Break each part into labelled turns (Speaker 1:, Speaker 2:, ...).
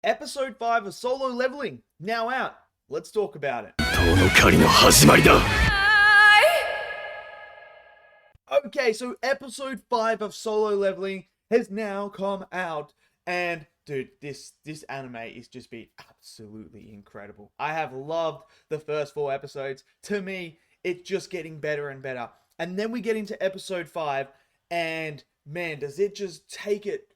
Speaker 1: Episode 5 of Solo Leveling, now out. Let's talk about it. Okay, so episode 5 of Solo Leveling has now come out. And dude, this anime is just been absolutely incredible. I have loved the first 4 episodes. To me, it's just getting better and better. And then we get into episode 5, and man, does it just take it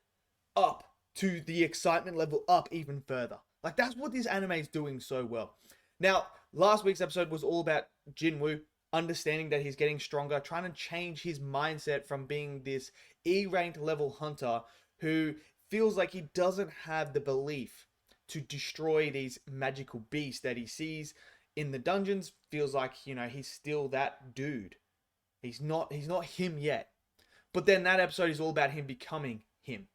Speaker 1: up to the excitement level up even further. Like, that's what this anime is doing so well. Now, last week's episode was all about Jinwoo understanding that he's getting stronger, trying to change his mindset from being this E-ranked level hunter who feels like he doesn't have the belief to destroy these magical beasts that he sees in the dungeons. Feels like, he's still that dude. He's not him yet. But then that episode is all about him becoming him.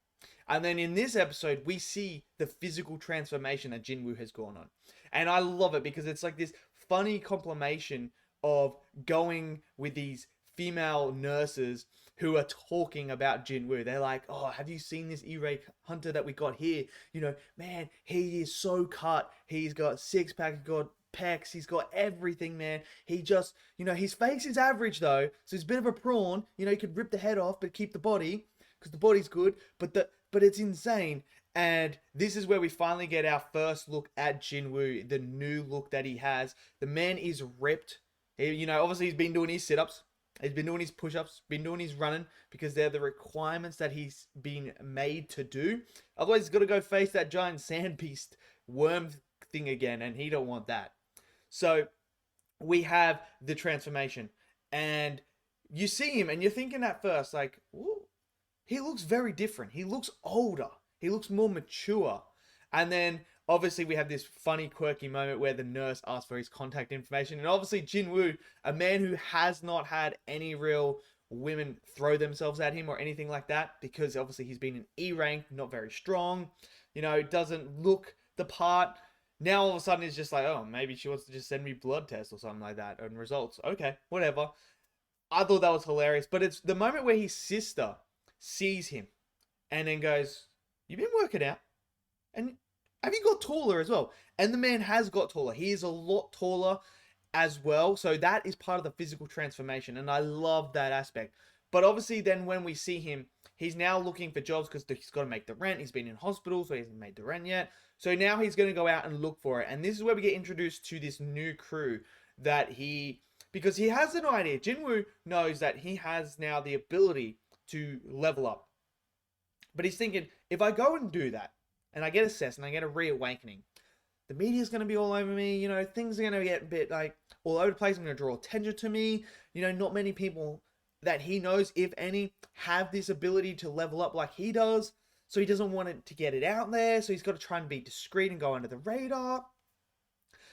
Speaker 1: And then in this episode, we see the physical transformation that Jinwoo has gone on. And I love it because it's like this funny compilation of going with these female nurses who are talking about Jinwoo. They're like, oh, have you seen this E-Ray hunter that we got here? Man, he is so cut. He's got six-pack, he's got pecs, he's got everything, man. He just, his face is average though. So he's a bit of a prawn. He could rip the head off but keep the body because the body's good. But it's insane. And this is where we finally get our first look at Jinwoo, the new look that he has. The man is ripped. Obviously he's been doing his sit-ups. He's been doing his push-ups, been doing his running, because they're the requirements that he's been made to do. Otherwise, he's got to go face that giant sand beast worm thing again, and he don't want that. So we have the transformation, and you see him, and you're thinking at first, like, ooh, he looks very different. He looks older. He looks more mature. And then, obviously, we have this funny, quirky moment where the nurse asks for his contact information. And obviously, Jinwoo, a man who has not had any real women throw themselves at him or anything like that, because obviously he's been an E rank, not very strong, doesn't look the part. Now, all of a sudden, it's just like, oh, maybe she wants to just send me blood tests or something like that and results. Okay, whatever. I thought that was hilarious. But it's the moment where his sister sees him and then goes, you've been working out, and have you got taller as well? And the man has got taller. He is a lot taller as well. So that is part of the physical transformation, and I love that aspect. But obviously then when we see him, he's now looking for jobs because he's got to make the rent. He's been in hospital, so he hasn't made the rent yet. So now he's going to go out and look for it. And this is where we get introduced to this new crew that because he has an idea. Jinwoo knows that he has now the ability to level up. But he's thinking, if I go and do that, and I get assessed, and I get a reawakening, the media's going to be all over me, things are going to get a bit, like, all over the place. I'm going to draw attention to me. Not many people that he knows, if any, have this ability to level up like he does. So he doesn't want it to get it out there, so he's got to try and be discreet and go under the radar.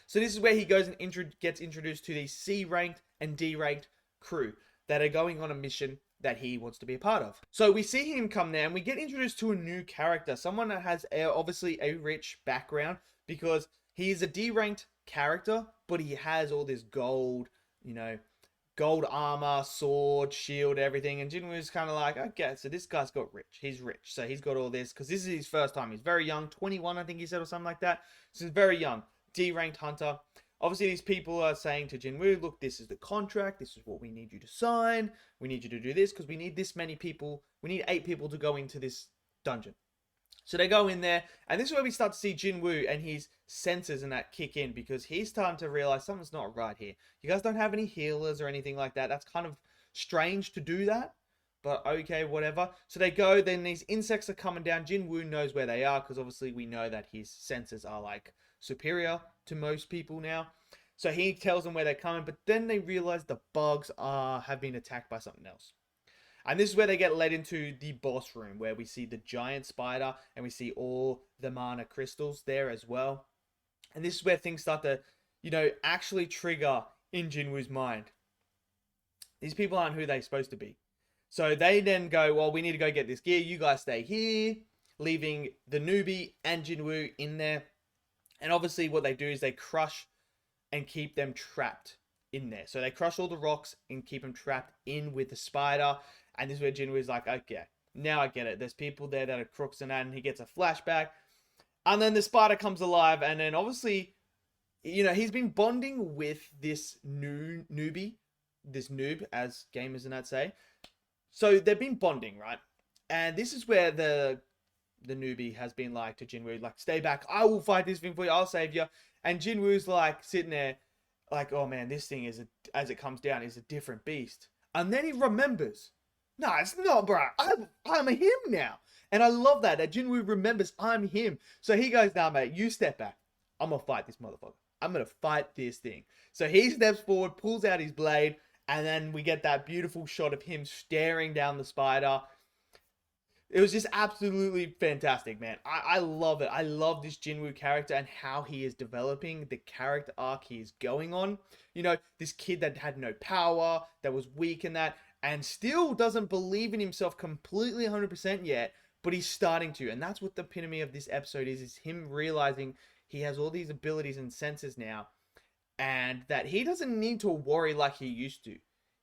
Speaker 1: So this is where he goes and gets introduced to the C-ranked and D-ranked crew that are going on a mission that he wants to be a part of. So we see him come now, and we get introduced to a new character, someone that has obviously a rich background, because he is a D-ranked character, but he has all this gold, gold armor, sword, shield, everything. And Jinwoo's kind of like, okay, so this guy's got rich. He's rich, so he's got all this, because this is his first time. He's very young, 21, I think he said, or something like that. So he's very young, D-ranked hunter. Obviously, these people are saying to Jinwoo, look, this is the contract. This is what we need you to sign. We need you to do this because we need this many people. We need 8 people to go into this dungeon. So they go in there, and this is where we start to see Jinwoo and his senses and that kick in, because he's starting to realize something's not right here. You guys don't have any healers or anything like that. That's kind of strange to do that, but okay, whatever. So they go, then these insects are coming down. Jinwoo knows where they are, because obviously we know that his senses are like superior to most people now. So he tells them where they're coming, but then they realize the bugs have been attacked by something else. And this is where they get led into the boss room, where we see the giant spider and we see all the mana crystals there as well. And this is where things start to, actually trigger in Jinwoo's mind. These people aren't who they're supposed to be. So they then go, well, we need to go get this gear. You guys stay here, leaving the newbie and Jinwoo in there. And obviously what they do is they crush and keep them trapped in there. So they crush all the rocks and keep them trapped in with the spider. And this is where Jinwoo is like, okay, now I get it. There's people there that are crooks and that. And he gets a flashback. And then the spider comes alive, and then obviously, he's been bonding with this newbie, this noob, as gamers and that say. So they've been bonding, right? And this is where the newbie has been like to Jinwoo, like, stay back, I will fight this thing for you, I'll save you. And Jinwoo's like sitting there, like, oh man, this thing as it comes down, is a different beast. And then he remembers, no, it's not, bro. I'm him now. And I love that Jinwoo remembers I'm him. So he goes, nah, mate, you step back. I'm gonna fight this motherfucker. I'm gonna fight this thing. So he steps forward, pulls out his blade, and then we get that beautiful shot of him staring down the spider. It was just absolutely fantastic, man. I love it. I love this Jinwoo character and how he is developing, the character arc he is going on. This kid that had no power, that was weak in that, and still doesn't believe in himself completely 100% yet, but he's starting to. And that's what the epitome of this episode is him realizing he has all these abilities and senses now, and that he doesn't need to worry like he used to.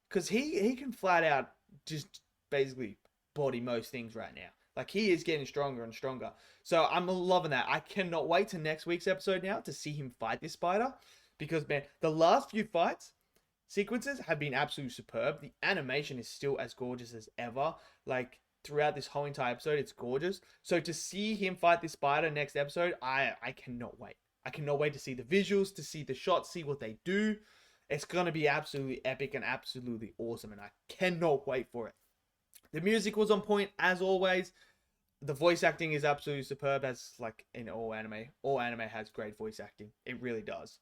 Speaker 1: Because he can flat out just basically body most things right now. Like, he is getting stronger and stronger. So I'm loving that. I cannot wait to next week's episode now to see him fight this spider. Because, man, the last few fights sequences have been absolutely superb. The animation is still as gorgeous as ever. Like, throughout this whole entire episode, it's gorgeous. So to see him fight this spider next episode, I cannot wait. I cannot wait to see the visuals, to see the shots, see what they do. It's going to be absolutely epic and absolutely awesome. And I cannot wait for it. The music was on point, as always. The voice acting is absolutely superb, as like in all anime. All anime has great voice acting. It really does.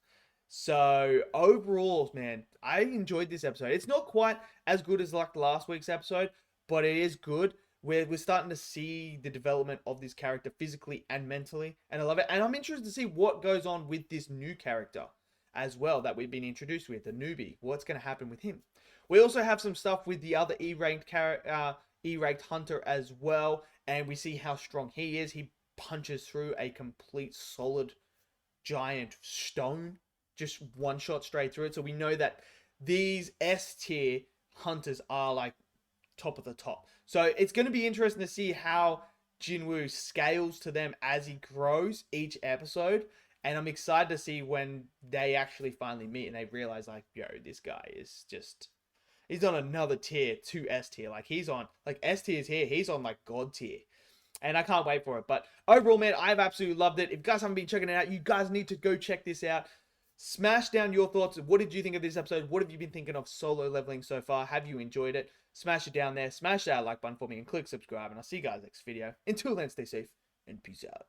Speaker 1: So overall, man, I enjoyed this episode. It's not quite as good as like last week's episode, but it is good. We're starting to see the development of this character physically and mentally, and I love it. And I'm interested to see what goes on with this new character as well that we've been introduced with, the newbie. What's going to happen with him? We also have some stuff with the other E-ranked hunter as well, and we see how strong he is. He punches through a complete solid giant stone, just one shot straight through it. So we know that these S tier hunters are like top of the top. So it's going to be interesting to see how Jinwoo scales to them as he grows each episode. And I'm excited to see when they actually finally meet and they realize, like, yo, this guy is just, he's on another tier to S tier. Like, he's on, like, S tier is here. He's on, like, God tier. And I can't wait for it. But overall, man, I've absolutely loved it. If you guys haven't been checking it out, you guys need to go check this out. Smash down your thoughts. What did you think of this episode? What have you been thinking of Solo Leveling so far? Have you enjoyed it? Smash it down there. Smash that like button for me and click subscribe. And I'll see you guys next video. Until then, stay safe and peace out.